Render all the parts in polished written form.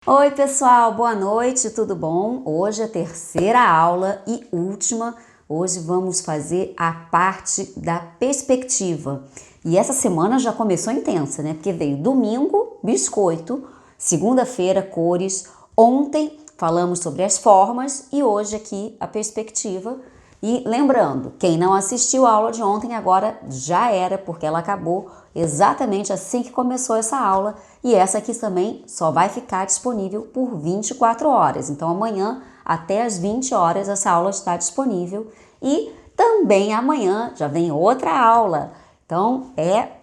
Oi pessoal, boa noite, tudo bom? Hoje é a terceira aula e última. Hoje vamos fazer a parte da perspectiva. E essa semana já começou intensa, né? Porque veio domingo, biscoito, segunda-feira, cores, ontem falamos sobre as formas e hoje aqui a perspectiva. E lembrando, quem não assistiu a aula de ontem agora já era, porque ela acabou exatamente assim que começou essa aula, e essa aqui também só vai ficar disponível por 24 horas. Então amanhã até as 20 horas essa aula está disponível e também amanhã já vem outra aula. Então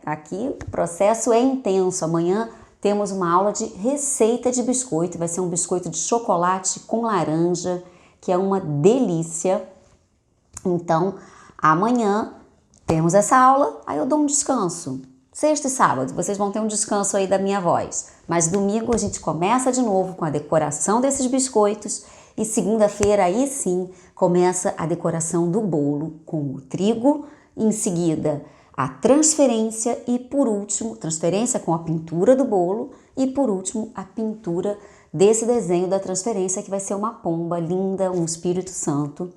aqui o processo é intenso. Amanhã temos uma aula de receita de biscoito, vai ser um biscoito de chocolate com laranja, que é uma delícia. Então, amanhã temos essa aula, aí eu dou um descanso. Sexta e sábado, vocês vão ter um descanso aí da minha voz. Mas domingo a gente começa de novo com a decoração desses biscoitos e segunda-feira aí sim começa a decoração do bolo com o trigo, em seguida a transferência e por último, transferência com a pintura do bolo e por último a pintura desse desenho da transferência que vai ser uma pomba linda, um Espírito Santo.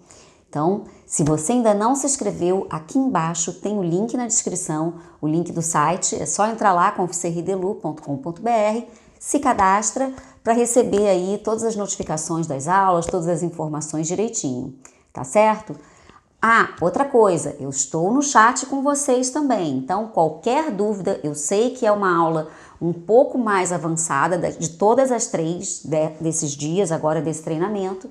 Então, se você ainda não se inscreveu, aqui embaixo tem o link na descrição, o link do site, é só entrar lá, conficerridelu.com.br, se cadastra para receber aí todas as notificações das aulas, todas as informações direitinho, tá certo? Ah, outra coisa, eu estou no chat com vocês também, então qualquer dúvida, eu sei que é uma aula um pouco mais avançada de todas as três desses dias, agora desse treinamento.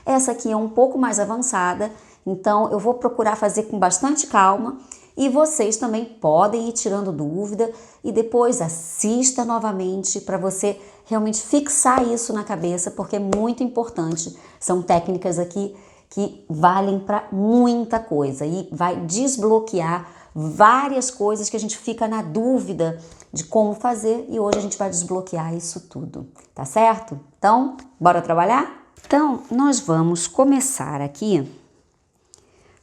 Essa aqui é um pouco mais avançada, então eu vou procurar fazer com bastante calma e vocês também podem ir tirando dúvida e depois assista novamente para você realmente fixar isso na cabeça, porque é muito importante. São técnicas aqui que valem para muita coisa e vai desbloquear várias coisas que a gente fica na dúvida de como fazer e hoje a gente vai desbloquear isso tudo, tá certo? Então, bora trabalhar? Então, nós vamos começar aqui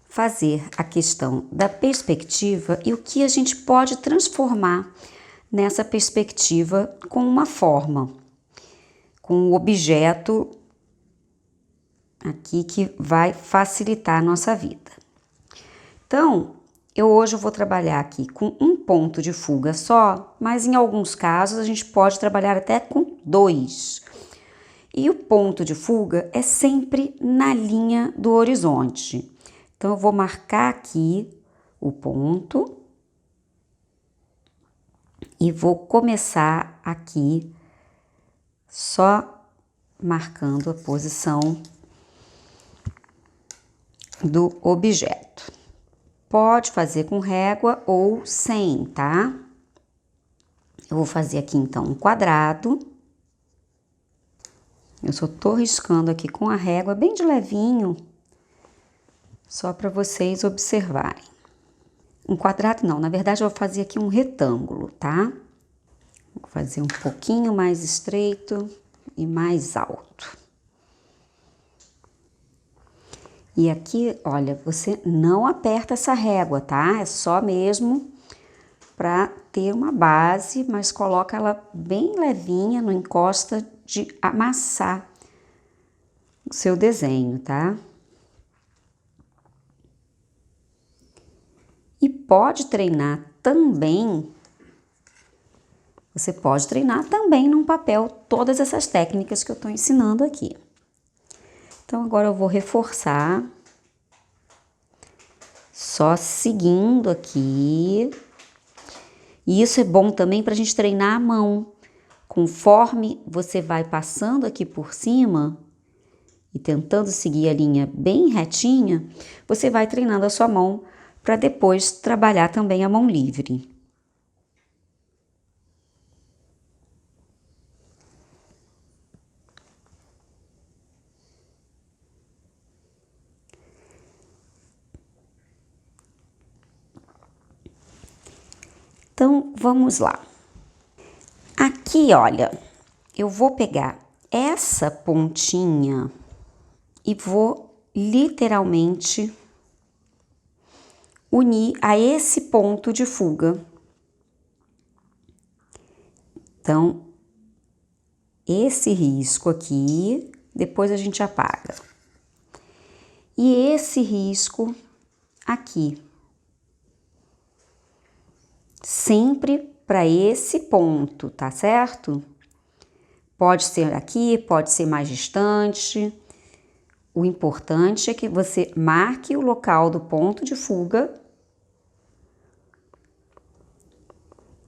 fazer a questão da perspectiva e o que a gente pode transformar nessa perspectiva com uma forma, com um objeto aqui que vai facilitar a nossa vida. Então, hoje eu vou trabalhar aqui com um ponto de fuga só, mas em alguns casos a gente pode trabalhar até com dois. E o ponto de fuga é sempre na linha do horizonte. Então, eu vou marcar aqui o ponto e vou começar aqui só marcando a posição do objeto. Pode fazer com régua ou sem, tá? Eu vou fazer aqui então um quadrado. Eu só tô riscando aqui com a régua bem de levinho, só para vocês observarem. Um quadrado não, na verdade eu vou fazer aqui um retângulo, tá? Vou fazer um pouquinho mais estreito e mais alto. E aqui, olha, você não aperta essa régua, tá? É só mesmo para ter uma base, mas coloca ela bem levinha, não encosta de amassar o seu desenho, tá? E pode treinar também, você pode treinar também num papel todas essas técnicas que eu tô ensinando aqui. Então, agora eu vou reforçar, só seguindo aqui. E isso é bom também para a gente treinar a mão. Conforme você vai passando aqui por cima e tentando seguir a linha bem retinha, você vai treinando a sua mão para depois trabalhar também a mão livre. Então, vamos lá. Aqui, olha, eu vou pegar essa pontinha e vou literalmente unir a esse ponto de fuga. Então, esse risco aqui, depois a gente apaga. E esse risco aqui. Sempre para esse ponto, tá certo? Pode ser aqui, pode ser mais distante. O importante é que você marque o local do ponto de fuga,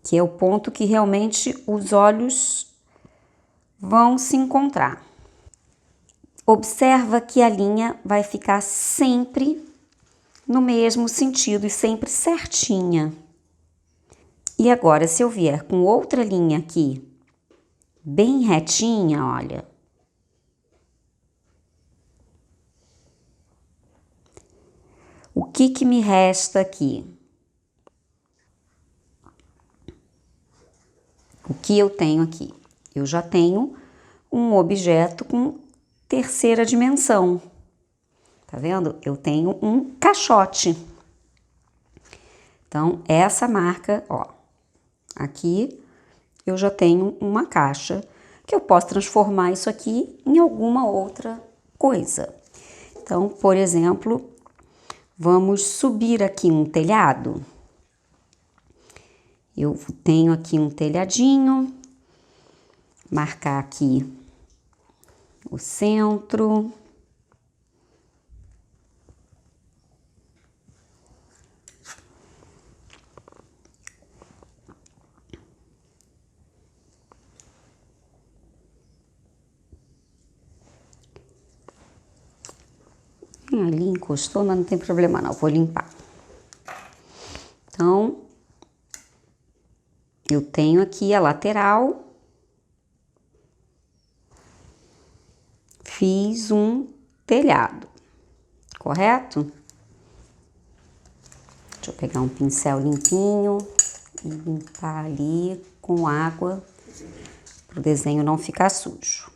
que é o ponto que realmente os olhos vão se encontrar. Observa que a linha vai ficar sempre no mesmo sentido e sempre certinha. E agora, se eu vier com outra linha aqui, bem retinha, olha. O que me resta aqui? O que eu tenho aqui? Eu já tenho um objeto com terceira dimensão. Tá vendo? Eu tenho um caixote. Então, essa marca, ó, aqui eu já tenho uma caixa que eu posso transformar isso aqui em alguma outra coisa. Então, por exemplo, vamos subir aqui um telhado. Eu tenho aqui um telhadinho, marcar aqui o centro. Ali encostou, mas não tem problema não, vou limpar. Então, eu tenho aqui a lateral. Fiz um telhado, correto? Deixa eu pegar um pincel limpinho e limpar ali com água para o desenho não ficar sujo.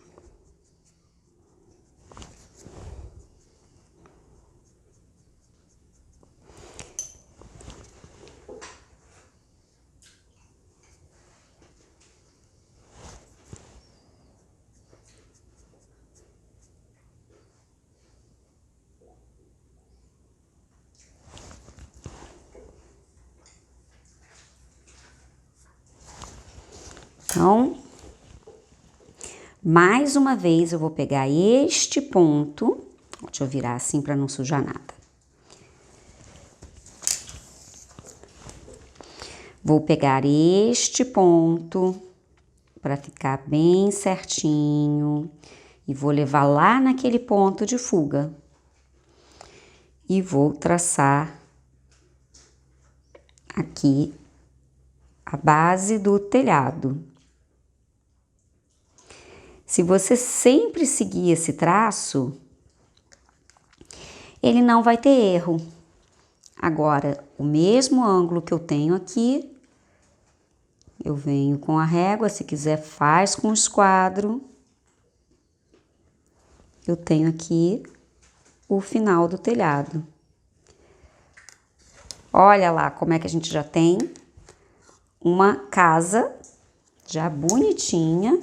Então, mais uma vez eu vou pegar este ponto, deixa eu virar assim para não sujar nada. Vou pegar este ponto para ficar bem certinho e vou levar lá naquele ponto de fuga. E vou traçar aqui a base do telhado. Se você sempre seguir esse traço, ele não vai ter erro. Agora, o mesmo ângulo que eu tenho aqui, eu venho com a régua, se quiser faz com o esquadro. Eu tenho aqui o final do telhado. Olha lá como é que a gente já tem uma casa já bonitinha,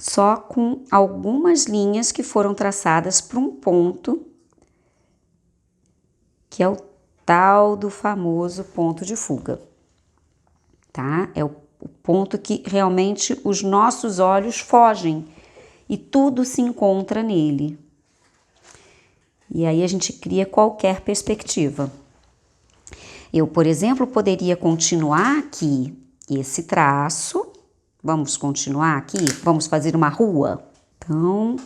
só com algumas linhas que foram traçadas para um ponto, que é o tal do famoso ponto de fuga, tá? É o ponto que realmente os nossos olhos fogem e tudo se encontra nele. E aí a gente cria qualquer perspectiva. Eu, por exemplo, poderia continuar aqui esse traço. Vamos continuar aqui? Vamos fazer uma rua? Então,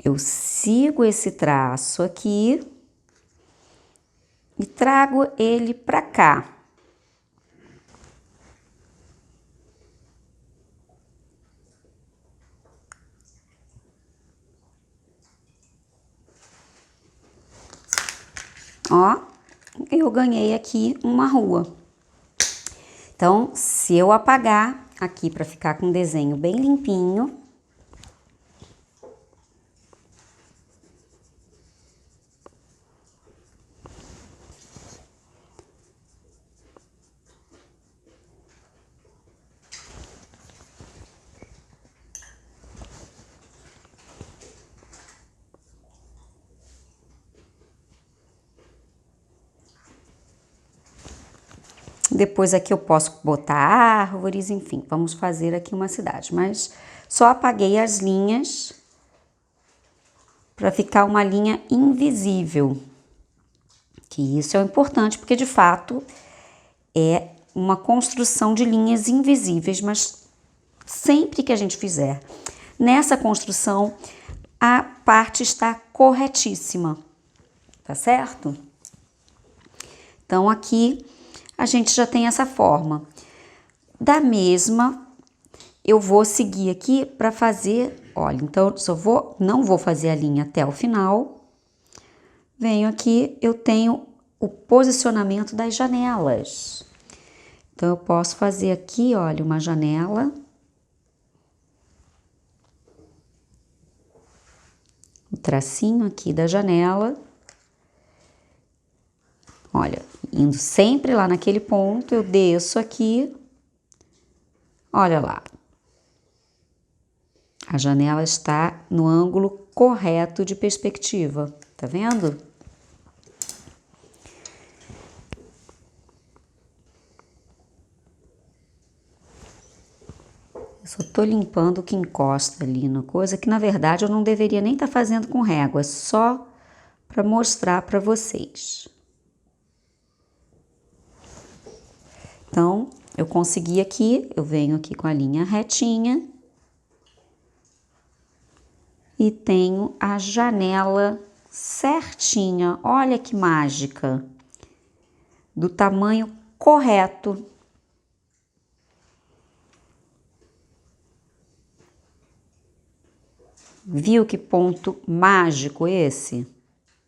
eu sigo esse traço aqui e trago ele para cá. Ó, eu ganhei aqui uma rua. Então, se eu apagar aqui para ficar com um desenho bem limpinho, Depois aqui eu posso botar árvores, enfim, vamos fazer aqui uma cidade. Mas só apaguei as linhas para ficar uma linha invisível. Que isso é importante, porque de fato é uma construção de linhas invisíveis, mas sempre que a gente fizer nessa construção, a parte está corretíssima, tá certo? Então aqui a gente já tem essa forma. Da mesma, eu vou seguir aqui para fazer, olha, então não vou fazer a linha até o final. Venho aqui, eu tenho o posicionamento das janelas. Então eu posso fazer aqui, olha, uma janela. O tracinho aqui da janela. Olha, indo sempre lá naquele ponto, eu desço aqui. Olha lá. A janela está no ângulo correto de perspectiva, tá vendo? Eu só tô limpando o que encosta ali na coisa, que na verdade eu não deveria nem estar fazendo com régua, é só para mostrar para vocês. Então, eu consegui aqui, eu venho aqui com a linha retinha e tenho a janela certinha. Olha que mágica! Do tamanho correto. Viu que ponto mágico esse?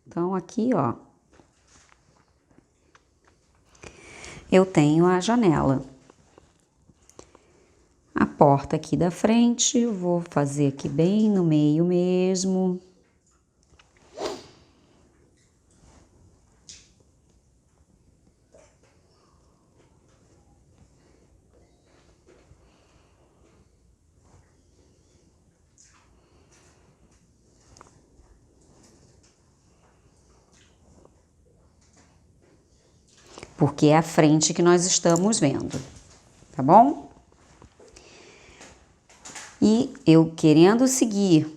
Então, aqui, ó, eu tenho a janela. A porta aqui da frente, eu vou fazer aqui bem no meio mesmo. Porque é a frente que nós estamos vendo, tá bom? E eu querendo seguir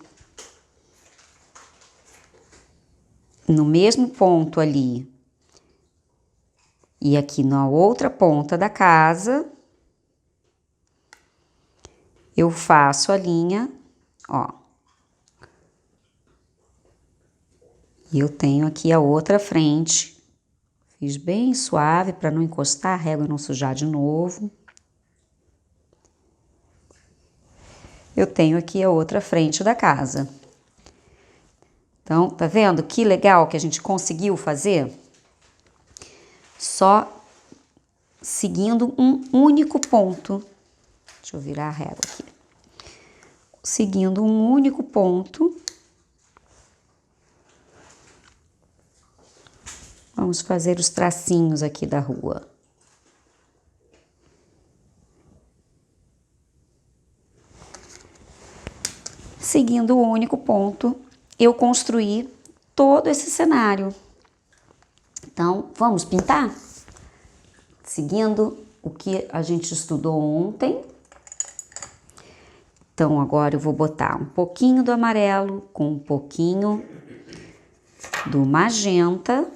no mesmo ponto ali e aqui na outra ponta da casa, eu faço a linha, ó. E eu tenho aqui a outra frente. Fiz bem suave para não encostar a régua e não sujar de novo. Eu tenho aqui a outra frente da casa. Então, tá vendo que legal que a gente conseguiu fazer? Só seguindo um único ponto. Deixa eu virar a régua aqui. Seguindo um único ponto. Vamos fazer os tracinhos aqui da rua. Seguindo o único ponto, eu construí todo esse cenário. Então, vamos pintar? Seguindo o que a gente estudou ontem. Então, agora eu vou botar um pouquinho do amarelo com um pouquinho do magenta.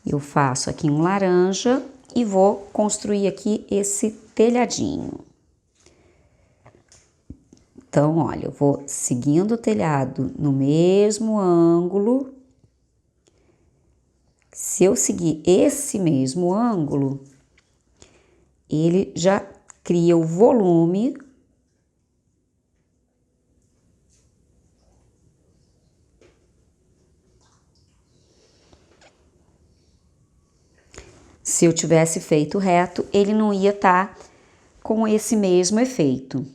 Eu faço aqui um laranja e vou construir aqui esse telhadinho. Então, olha, eu vou seguindo o telhado no mesmo ângulo. Se eu seguir esse mesmo ângulo, ele já cria o volume. Se eu tivesse feito reto, ele não ia estar com esse mesmo efeito.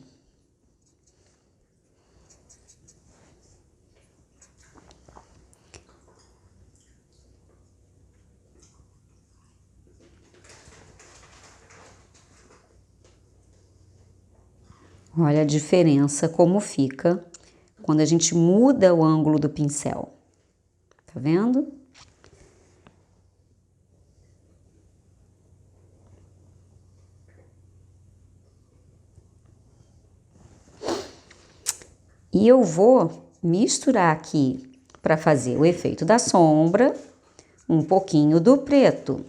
Olha a diferença como fica quando a gente muda o ângulo do pincel. Tá vendo? E eu vou misturar aqui para fazer o efeito da sombra, um pouquinho do preto.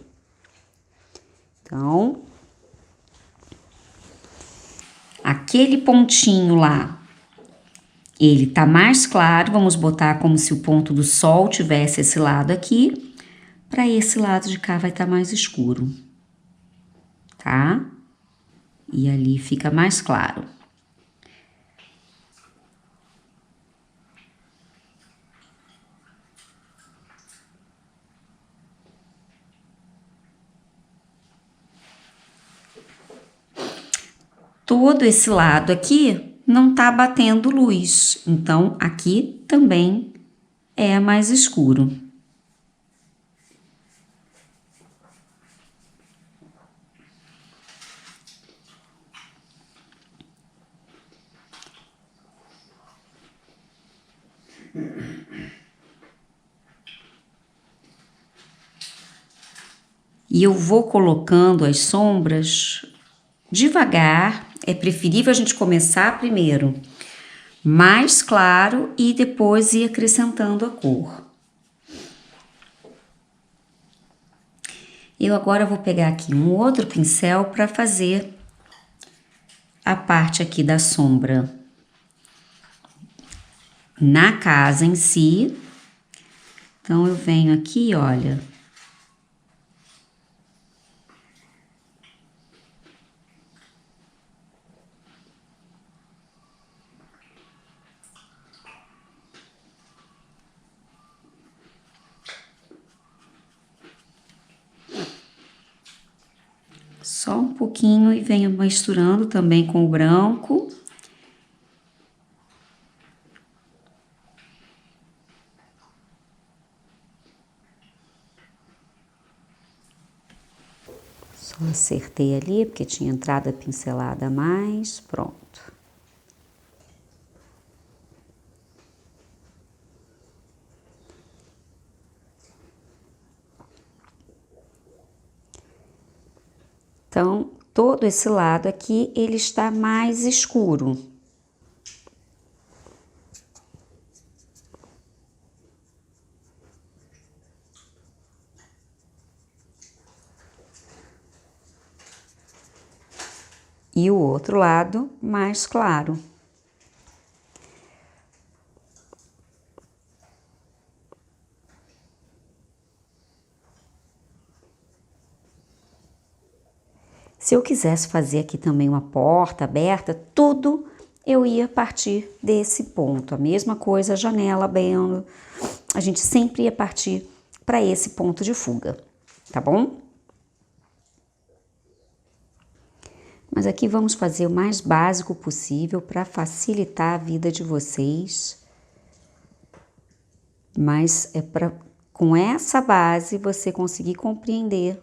Então, aquele pontinho lá, ele tá mais claro, vamos botar como se o ponto do sol tivesse esse lado aqui, para esse lado de cá vai estar mais escuro, tá? E ali fica mais claro. Todo esse lado aqui não tá batendo luz, então aqui também é mais escuro. E eu vou colocando as sombras devagar, é preferível a gente começar primeiro mais claro e depois ir acrescentando a cor. Eu agora vou pegar aqui um outro pincel para fazer a parte aqui da sombra na casa em si. Então, eu venho aqui, olha. Só um pouquinho e venho misturando também com o branco. Só acertei ali, porque tinha entrado a pincelada a mais, pronto. Então, todo esse lado aqui, ele está mais escuro. E o outro lado mais claro. Se eu quisesse fazer aqui também uma porta aberta, tudo eu ia partir desse ponto. A mesma coisa, a janela abrindo, a gente sempre ia partir para esse ponto de fuga, tá bom? Mas aqui vamos fazer o mais básico possível para facilitar a vida de vocês. Mas é para com essa base você conseguir compreender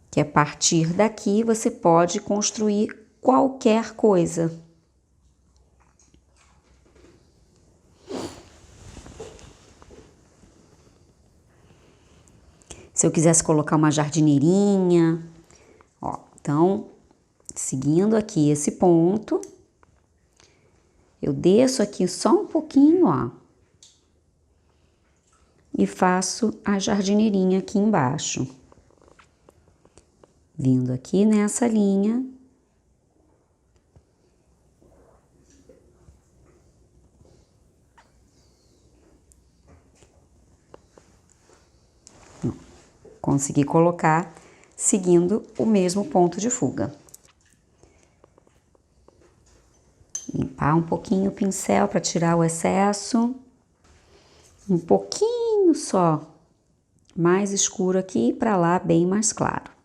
que a partir daqui você pode construir qualquer coisa. Se eu quisesse colocar uma jardineirinha, ó, então, seguindo aqui esse ponto, eu desço aqui só um pouquinho, ó, e faço a jardineirinha aqui embaixo. Vindo aqui nessa linha. Consegui colocar seguindo o mesmo ponto de fuga. Limpar um pouquinho o pincel para tirar o excesso. Um pouquinho só mais escuro aqui, para lá bem mais claro.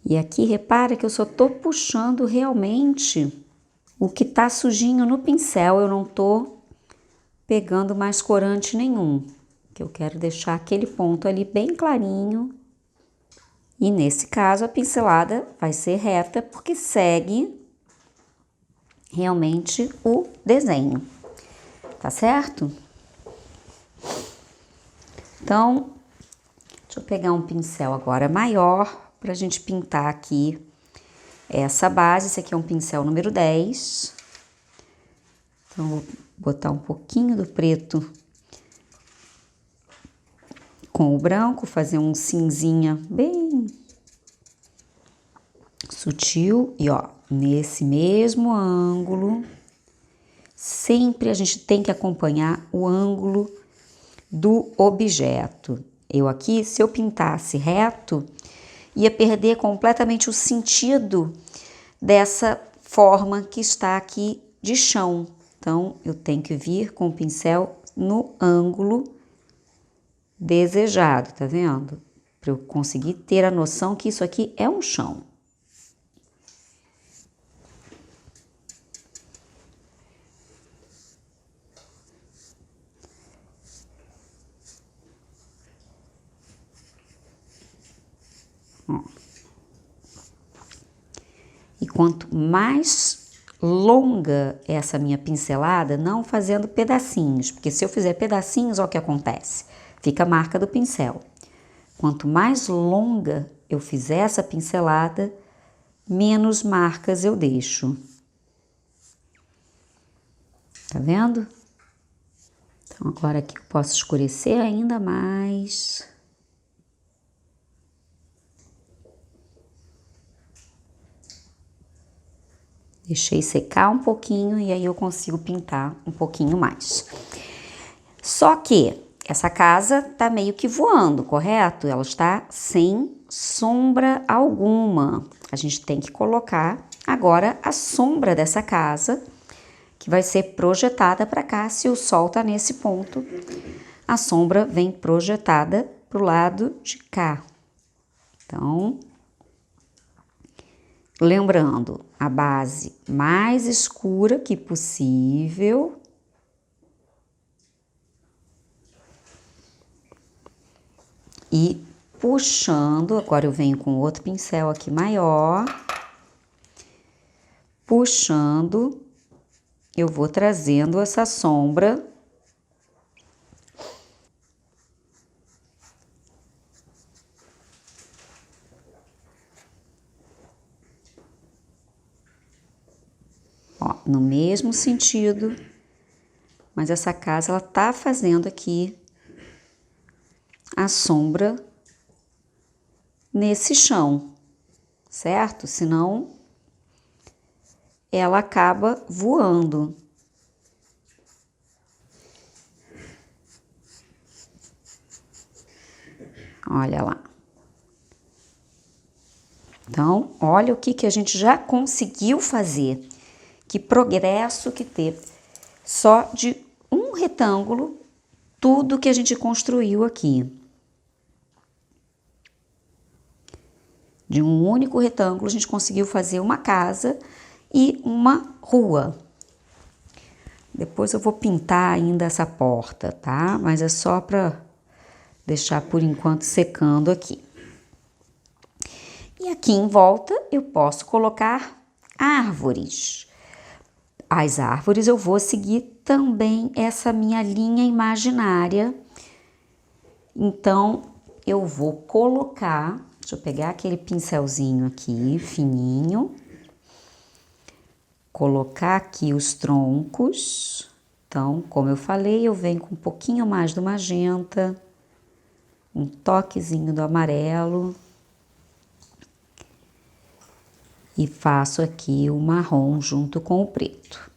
E aqui repara que eu só tô puxando realmente o que tá sujinho no pincel, eu não tô pegando mais corante nenhum, que eu quero deixar aquele ponto ali bem clarinho E nesse caso a pincelada vai ser reta porque segue realmente o desenho, tá certo? Então, deixa eu pegar um pincel agora maior pra gente pintar aqui essa base. Esse aqui é um pincel número 10. Então, vou botar um pouquinho do preto com o branco, fazer um cinzinha bem sutil. E ó, nesse mesmo ângulo, sempre a gente tem que acompanhar o ângulo do objeto. Eu aqui, se eu pintasse reto, ia perder completamente o sentido dessa forma que está aqui de chão. Então, eu tenho que vir com o pincel no ângulo desejado, tá vendo? Para eu conseguir ter a noção que isso aqui é um chão. Ó. E quanto mais longa essa minha pincelada, não fazendo pedacinhos, porque se eu fizer pedacinhos, olha o que acontece, fica a marca do pincel. Quanto mais longa eu fizer essa pincelada, menos marcas eu deixo. Tá vendo? Então, agora aqui eu posso escurecer ainda mais. Deixei secar um pouquinho e aí eu consigo pintar um pouquinho mais. Só que essa casa tá meio que voando, correto? Ela está sem sombra alguma. A gente tem que colocar agora a sombra dessa casa, que vai ser projetada para cá. Se o sol tá nesse ponto, a sombra vem projetada pro lado de cá. Então, lembrando, a base mais escura que possível. E puxando, agora eu venho com outro pincel aqui maior. Puxando, eu vou trazendo essa sombra. Ó, no mesmo sentido, mas essa casa ela tá fazendo aqui a sombra nesse chão, certo? Senão ela acaba voando. Olha lá. Então, olha o que a gente já conseguiu fazer. Que progresso que teve. Só de um retângulo, tudo que a gente construiu aqui. De um único retângulo, a gente conseguiu fazer uma casa e uma rua. Depois eu vou pintar ainda essa porta, tá? Mas é só para deixar por enquanto secando aqui. E aqui em volta eu posso colocar árvores. As árvores eu vou seguir também essa minha linha imaginária. Então, eu vou colocar, deixa eu pegar aquele pincelzinho aqui, fininho. Colocar aqui os troncos. Então, como eu falei, eu venho com um pouquinho mais do magenta, um toquezinho do amarelo. E faço aqui o marrom junto com o preto.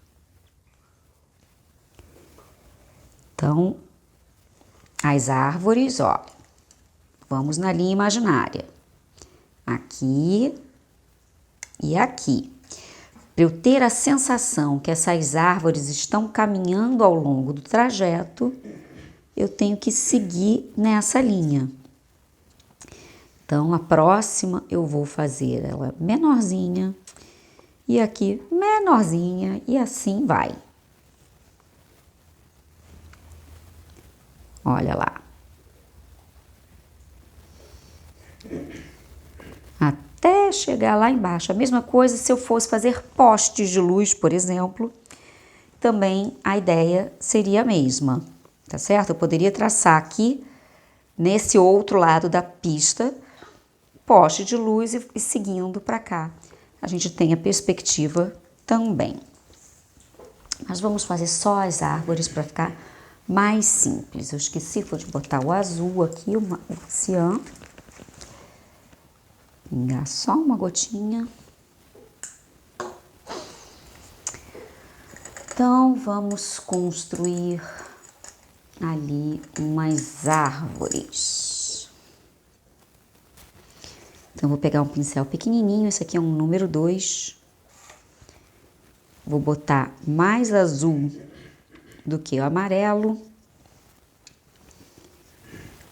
Então, as árvores, ó, vamos na linha imaginária. Aqui e aqui. Para eu ter a sensação que essas árvores estão caminhando ao longo do trajeto, eu tenho que seguir nessa linha. Então, a próxima eu vou fazer ela menorzinha e aqui menorzinha e assim vai. Olha lá. chegar lá embaixo. A mesma coisa se eu fosse fazer postes de luz, por exemplo, também a ideia seria a mesma, tá certo? Eu poderia traçar aqui, nesse outro lado da pista, poste de luz e seguindo para cá. A gente tem a perspectiva também. Mas vamos fazer só as árvores para ficar mais simples. Eu esqueci de botar o azul aqui, o cian. Pingar só uma gotinha. Então, vamos construir ali umas árvores. Então, vou pegar um pincel pequenininho, esse aqui é um número 2. Vou botar mais azul do que o amarelo.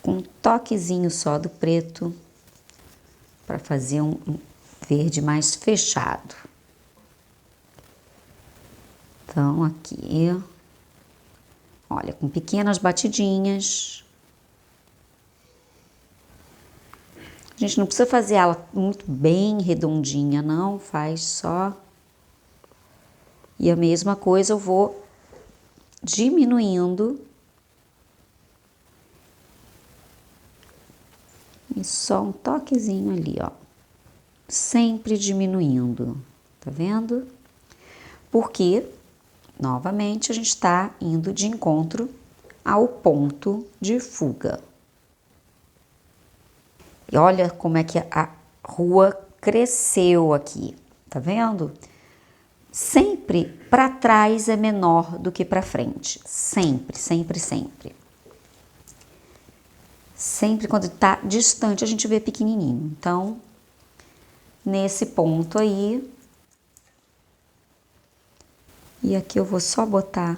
Com um toquezinho só do preto, para fazer um verde mais fechado. Então, aqui, olha, com pequenas batidinhas. A gente não precisa fazer ela muito bem redondinha, não, faz só. E a mesma coisa eu vou diminuindo. E só um toquezinho ali, ó. Sempre diminuindo, tá vendo? Porque, novamente, a gente está indo de encontro ao ponto de fuga. E olha como é que a rua cresceu aqui, tá vendo? Sempre para trás é menor do que para frente. Sempre, sempre, sempre. Sempre quando está distante a gente vê pequenininho. Então, nesse ponto aí, e aqui eu vou só botar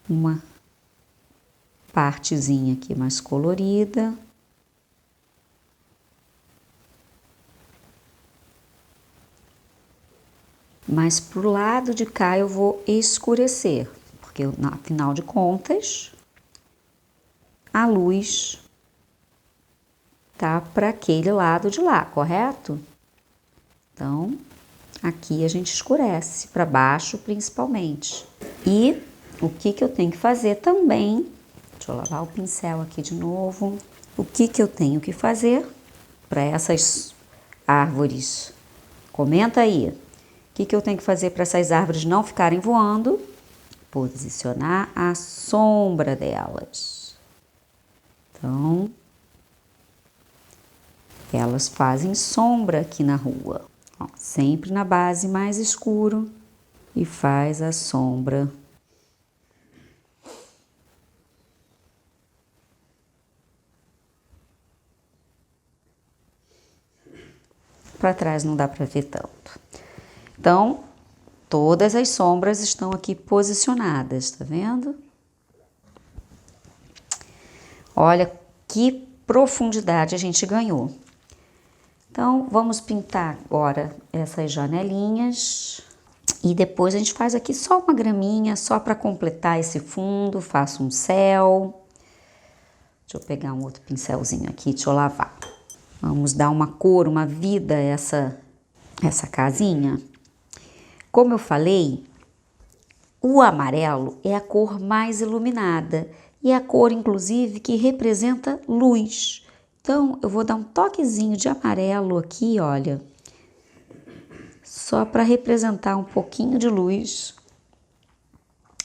uma partezinha aqui mais colorida. Mas pro lado de cá eu vou escurecer, porque afinal de contas, a luz tá para aquele lado de lá, correto? Então, aqui a gente escurece, para baixo principalmente. E o que eu tenho que fazer também, deixa eu lavar o pincel aqui de novo. O que eu tenho que fazer para essas árvores? Comenta aí. O que eu tenho que fazer para essas árvores não ficarem voando? Posicionar a sombra delas. Então, elas fazem sombra aqui na rua. Ó, sempre na base mais escuro e faz a sombra. Para trás não dá para ver tanto. Então, todas as sombras estão aqui posicionadas, tá vendo? Olha que profundidade a gente ganhou. Então, vamos pintar agora essas janelinhas. E depois a gente faz aqui só uma graminha, só para completar esse fundo. Faço um céu. Deixa eu pegar um outro pincelzinho aqui, deixa eu lavar. Vamos dar uma cor, uma vida a essa casinha. Como eu falei, o amarelo é a cor mais iluminada e é a cor, inclusive, que representa luz. Então, eu vou dar um toquezinho de amarelo aqui, olha, só para representar um pouquinho de luz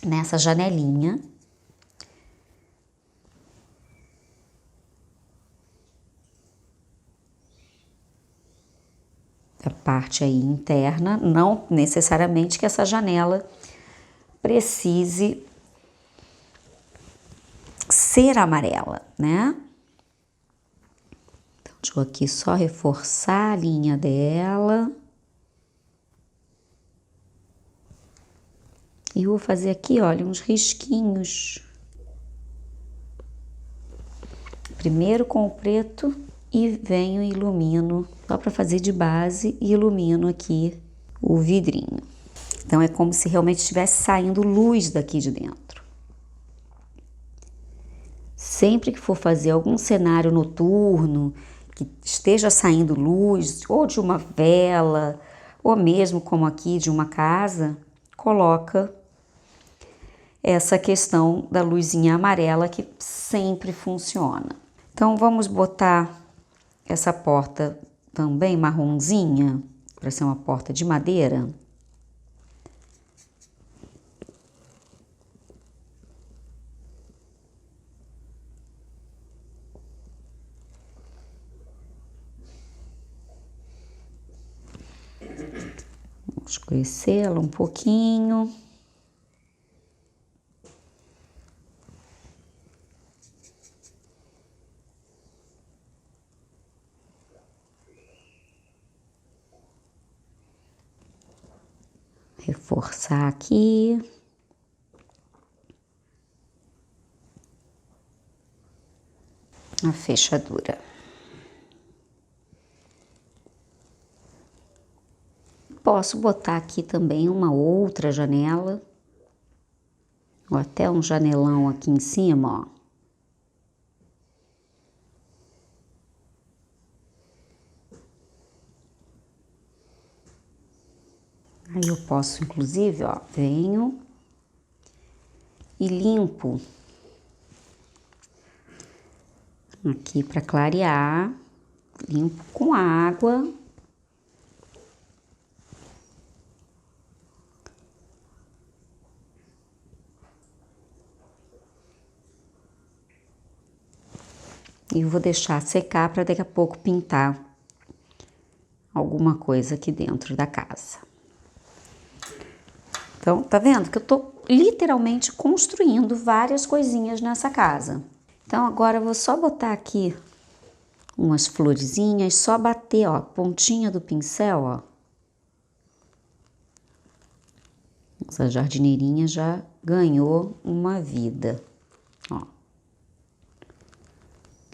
nessa janelinha. A parte aí interna, não necessariamente que essa janela precise ser amarela, né? Então, deixa eu aqui só reforçar a linha dela. E vou fazer aqui, olha, uns risquinhos. Primeiro com o preto e venho e ilumino, só para fazer de base, e ilumino aqui o vidrinho. Então, é como se realmente estivesse saindo luz daqui de dentro. Sempre que for fazer algum cenário noturno que esteja saindo luz, ou de uma vela, ou mesmo como aqui de uma casa, coloca essa questão da luzinha amarela que sempre funciona. Então vamos botar essa porta também marronzinha, para ser uma porta de madeira. Vou escurecê-la um pouquinho. Reforçar aqui. A fechadura. Posso botar aqui também uma outra janela, ou até um janelão aqui em cima, ó. Aí eu posso, inclusive, ó, venho e limpo aqui para clarear, limpo com água. E vou deixar secar para daqui a pouco pintar alguma coisa aqui dentro da casa. Então, tá vendo que eu tô literalmente construindo várias coisinhas nessa casa. Então, agora eu vou só botar aqui umas florezinhas, só bater, ó, a pontinha do pincel, ó. Essa jardineirinha já ganhou uma vida, ó.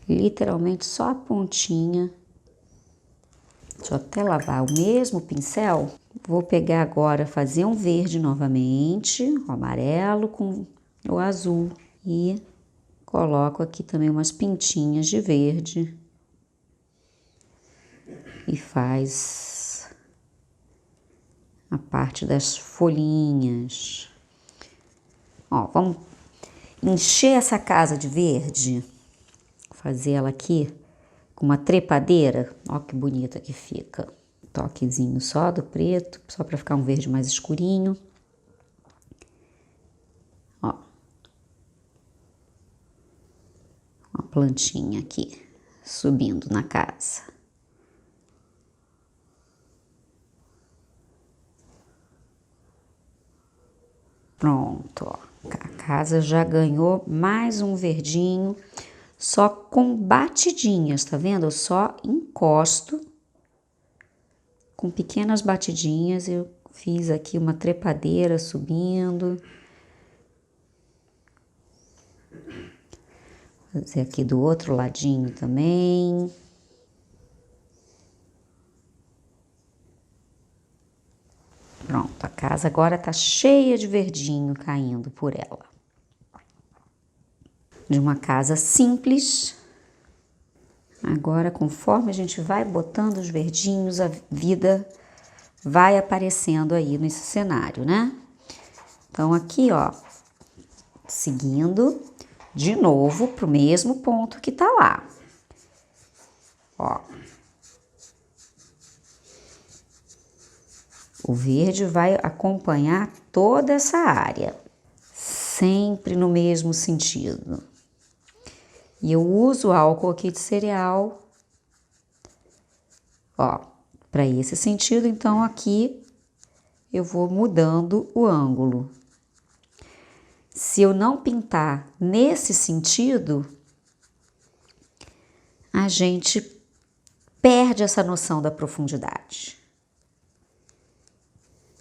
Literalmente só a pontinha. Deixa eu até lavar o mesmo pincel. Vou pegar agora, fazer um verde novamente, o amarelo com o azul. E coloco aqui também umas pintinhas de verde. E faz a parte das folhinhas. Ó, vamos encher essa casa de verde. Fazer ela aqui com uma trepadeira. Ó que bonita que fica. Toquezinho só do preto, só para ficar um verde mais escurinho. Ó. Uma plantinha aqui, subindo na casa. Pronto, ó. A casa já ganhou mais um verdinho. Só com batidinhas, tá vendo? Eu só encosto com pequenas batidinhas. Eu fiz aqui uma trepadeira subindo. Vou fazer aqui do outro ladinho também. Pronto, a casa agora tá cheia de verdinho caindo por ela. De uma casa simples. Agora, conforme a gente vai botando os verdinhos, a vida vai aparecendo aí nesse cenário, né? Então, aqui, ó, seguindo de novo pro mesmo ponto que tá lá. Ó. O verde vai acompanhar toda essa área, sempre no mesmo sentido. E eu uso álcool aqui de cereal, ó, para esse sentido. Então, aqui eu vou mudando o ângulo. Se eu não pintar nesse sentido, a gente perde essa noção da profundidade.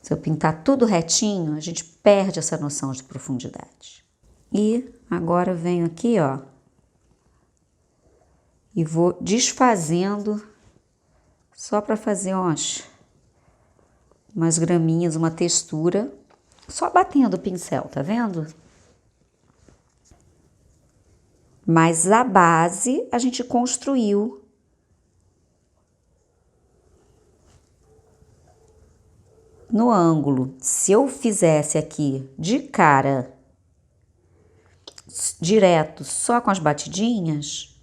Se eu pintar tudo retinho, a gente perde essa noção de profundidade. E agora eu venho aqui, ó, e vou desfazendo, só para fazer umas graminhas, uma textura, só batendo o pincel, tá vendo? Mas a base a gente construiu no ângulo. Se eu fizesse aqui de cara, direto, só com as batidinhas,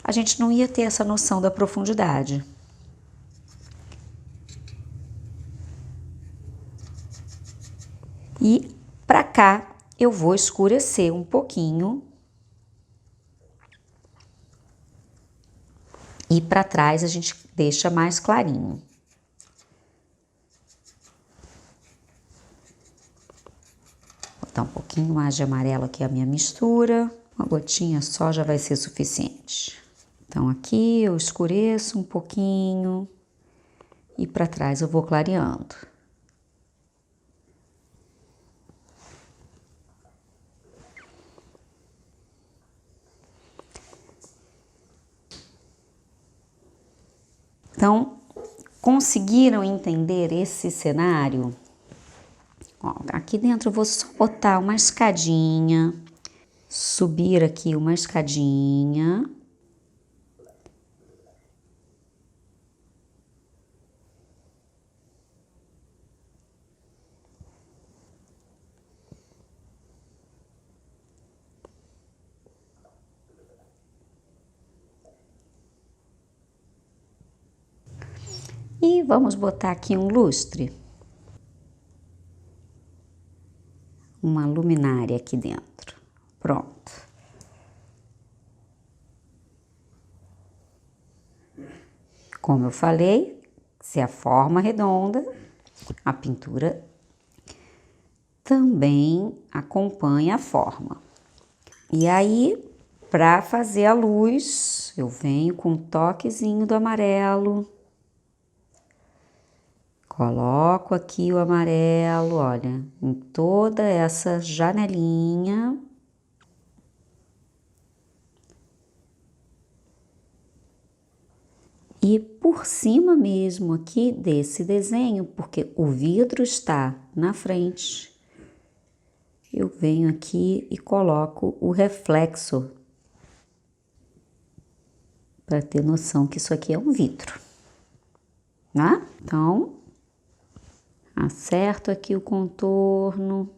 a gente não ia ter essa noção da profundidade. E para cá eu vou escurecer um pouquinho. E para trás a gente deixa mais clarinho. Vou botar um pouquinho mais de amarelo aqui a minha mistura. Uma gotinha só já vai ser suficiente. Então aqui eu escureço um pouquinho e para trás eu vou clareando. Então, conseguiram entender esse cenário? Ó, aqui dentro eu vou só botar uma escadinha, subir aqui uma escadinha. E vamos botar aqui um lustre. Uma luminária aqui dentro. Pronto. Como eu falei, se a forma redonda, a pintura também acompanha a forma. E aí, para fazer a luz, eu venho com um toquezinho do amarelo. Coloco aqui o amarelo, olha, em toda essa janelinha. E por cima mesmo aqui desse desenho, porque o vidro está na frente, eu venho aqui e coloco o reflexo, para ter noção que isso aqui é um vidro, né? Então, acerto aqui o contorno.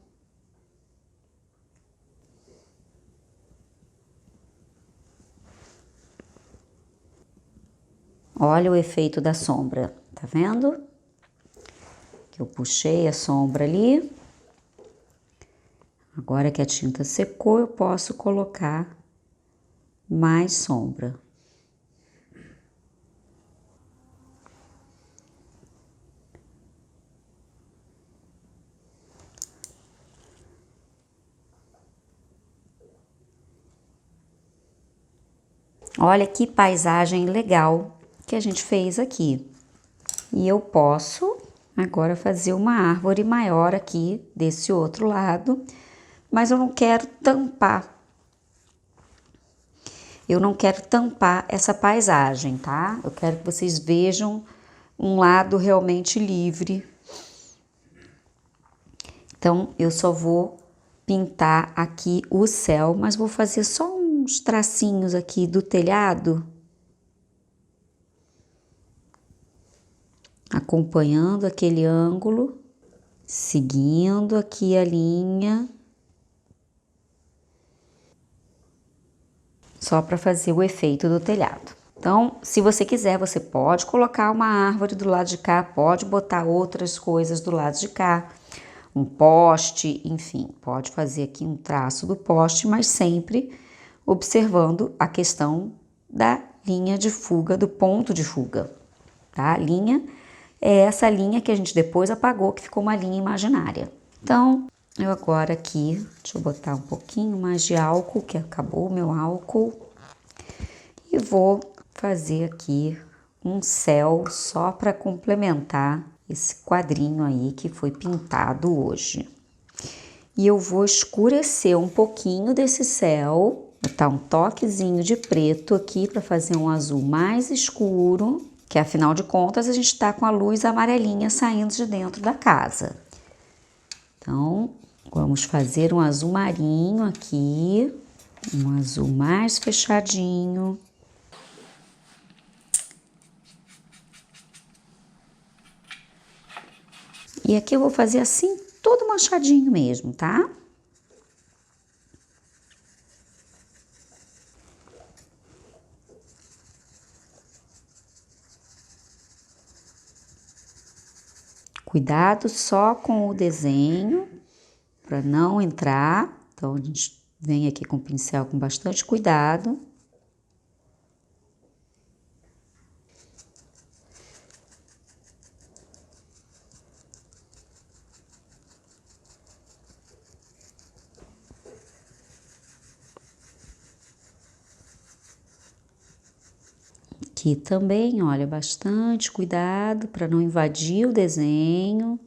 Olha o efeito da sombra, tá vendo? Que eu puxei a sombra ali. Agora que a tinta secou, eu posso colocar mais sombra. Olha que paisagem legal que a gente fez aqui. E eu posso agora fazer uma árvore maior aqui desse outro lado, mas eu não quero tampar. Eu não quero tampar essa paisagem, tá? Eu quero que vocês vejam um lado realmente livre. Então, eu só vou pintar aqui o céu, mas vou fazer só uns tracinhos aqui do telhado, acompanhando aquele ângulo, seguindo aqui a linha, só para fazer o efeito do telhado. Então, se você quiser, você pode colocar uma árvore do lado de cá, pode botar outras coisas do lado de cá, um poste, enfim, pode fazer aqui um traço do poste, mas sempre observando a questão da linha de fuga, do ponto de fuga, tá? A linha é essa linha que a gente depois apagou, que ficou uma linha imaginária. Então, eu agora aqui, deixa eu botar um pouquinho mais de álcool, que acabou o meu álcool, e vou fazer aqui um céu só para complementar esse quadrinho aí que foi pintado hoje. E eu vou escurecer um pouquinho desse céu, botar um toquezinho de preto aqui para fazer um azul mais escuro, que afinal de contas a gente está com a luz amarelinha saindo de dentro da casa. Então, vamos fazer um azul marinho aqui, um azul mais fechadinho. E aqui eu vou fazer assim, todo manchadinho mesmo, tá? Cuidado só com o desenho, para não entrar. Então, a gente vem aqui com o pincel com bastante cuidado. Aqui também, olha, bastante cuidado para não invadir o desenho.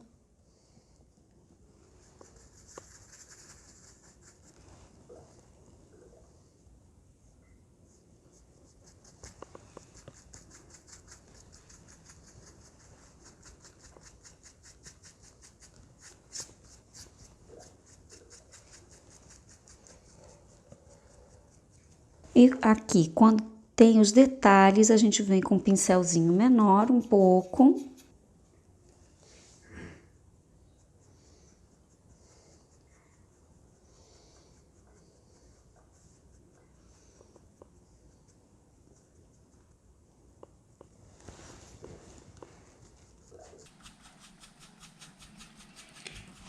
E aqui, quando tem os detalhes, a gente vem com um pincelzinho menor um pouco.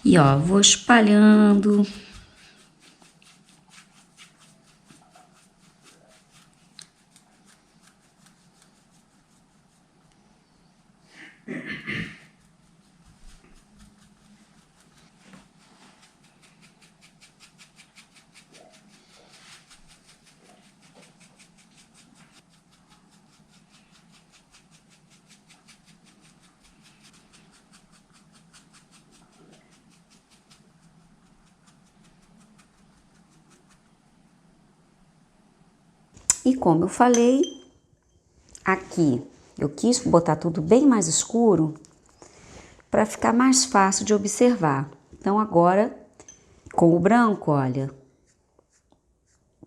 E ó, vou espalhando. E como eu falei, aqui eu quis botar tudo bem mais escuro para ficar mais fácil de observar. Então agora, com o branco, olha,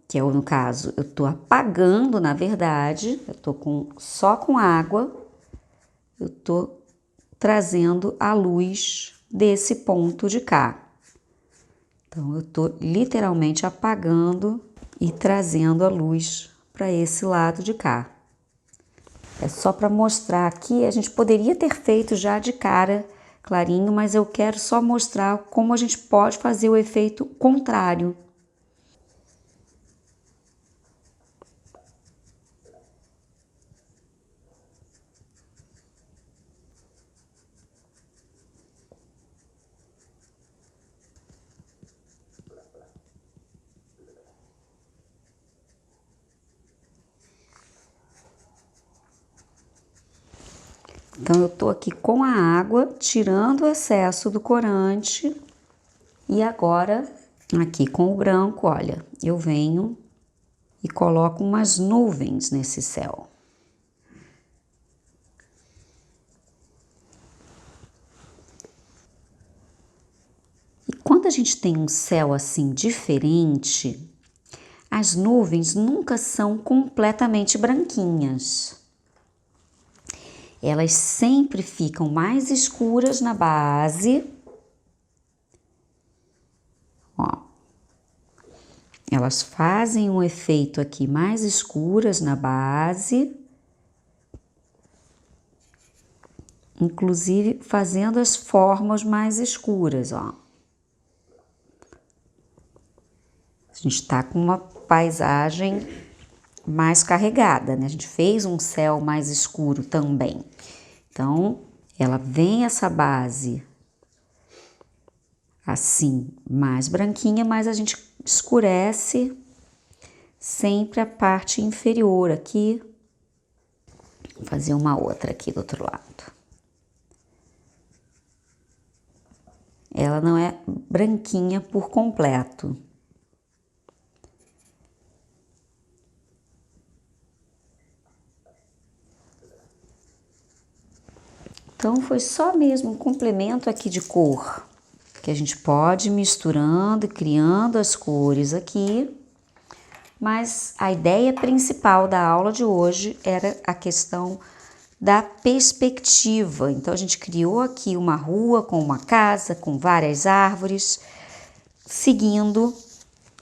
que é no caso, eu tô apagando, na verdade, eu tô só com água, eu tô trazendo a luz desse ponto de cá. Então, eu tô literalmente apagando e trazendo a luz para esse lado de cá. É só para mostrar aqui, a gente poderia ter feito já de cara clarinho, mas eu quero só mostrar como a gente pode fazer o efeito contrário. Então, eu tô aqui com a água, tirando o excesso do corante. E agora, aqui com o branco, olha, eu venho e coloco umas nuvens nesse céu. E quando a gente tem um céu assim diferente, as nuvens nunca são completamente branquinhas. Elas sempre ficam mais escuras na base. Ó. Elas fazem um efeito aqui mais escuras na base. Inclusive fazendo as formas mais escuras, ó. A gente tá com uma paisagem mais carregada, né? A gente fez um céu mais escuro também. Então, ela vem essa base assim, mais branquinha, mas a gente escurece sempre a parte inferior aqui. Vou fazer uma outra aqui do outro lado. Ela não é branquinha por completo. Então, foi só mesmo um complemento aqui de cor, que a gente pode ir misturando e criando as cores aqui. Mas a ideia principal da aula de hoje era a questão da perspectiva. Então, a gente criou aqui uma rua com uma casa, com várias árvores, seguindo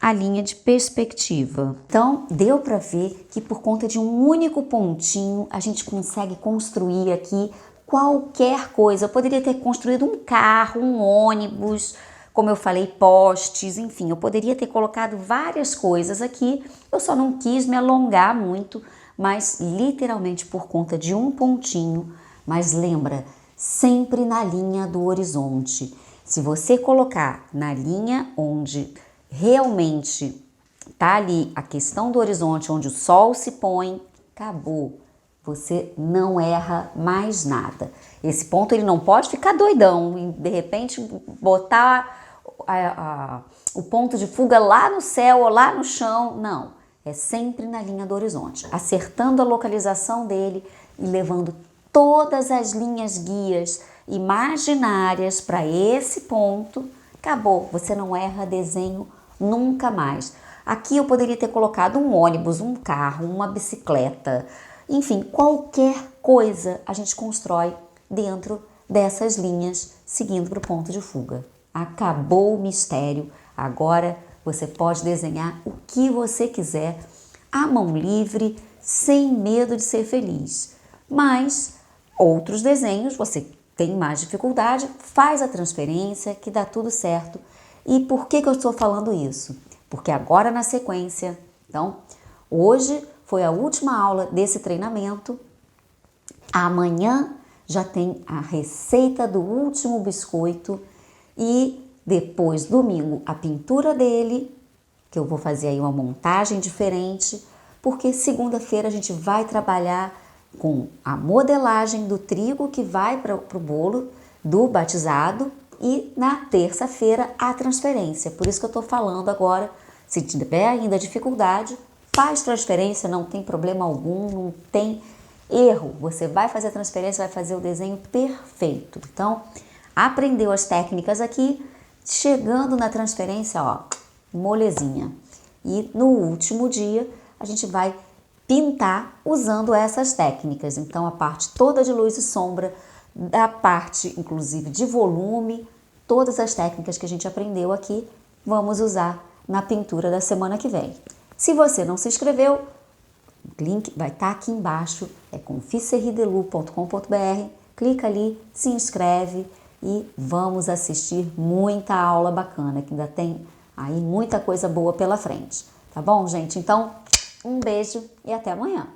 a linha de perspectiva. Então, deu para ver que por conta de um único pontinho, a gente consegue construir aqui qualquer coisa. Eu poderia ter construído um carro, um ônibus, como eu falei, postes, enfim, eu poderia ter colocado várias coisas aqui. Eu só não quis me alongar muito, mas literalmente por conta de um pontinho. Mas lembra, sempre na linha do horizonte. Se você colocar na linha onde realmente tá ali a questão do horizonte, onde o sol se põe, acabou. Você não erra mais nada. Esse ponto ele não pode ficar doidão e de repente botar o ponto de fuga lá no céu ou lá no chão. Não, é sempre na linha do horizonte, acertando a localização dele e levando todas as linhas guias imaginárias para esse ponto. Acabou, você não erra desenho nunca mais. Aqui eu poderia ter colocado um ônibus, um carro, uma bicicleta, enfim, qualquer coisa a gente constrói dentro dessas linhas, seguindo para o ponto de fuga. Acabou o mistério, agora você pode desenhar o que você quiser, à mão livre, sem medo de ser feliz. Mas outros desenhos você tem mais dificuldade, faz a transferência que dá tudo certo. E por que eu estou falando isso? Porque agora na sequência, então, hoje foi a última aula desse treinamento, amanhã já tem a receita do último biscoito e depois, domingo, a pintura dele, que eu vou fazer aí uma montagem diferente, porque segunda-feira a gente vai trabalhar com a modelagem do trigo que vai para o bolo do batizado e na terça-feira a transferência. Por isso que eu estou falando agora, se tiver ainda dificuldade, faz transferência, não tem problema algum, não tem erro. Você vai fazer a transferência, vai fazer o desenho perfeito. Então, aprendeu as técnicas aqui, chegando na transferência, ó, molezinha. E no último dia, a gente vai pintar usando essas técnicas. Então, a parte toda de luz e sombra, da parte, inclusive, de volume, todas as técnicas que a gente aprendeu aqui, vamos usar na pintura da semana que vem. Se você não se inscreveu, o link vai estar aqui embaixo, é conficerridelu.com.br, clica ali, se inscreve e vamos assistir muita aula bacana, que ainda tem aí muita coisa boa pela frente. Tá bom, gente? Então, um beijo e até amanhã.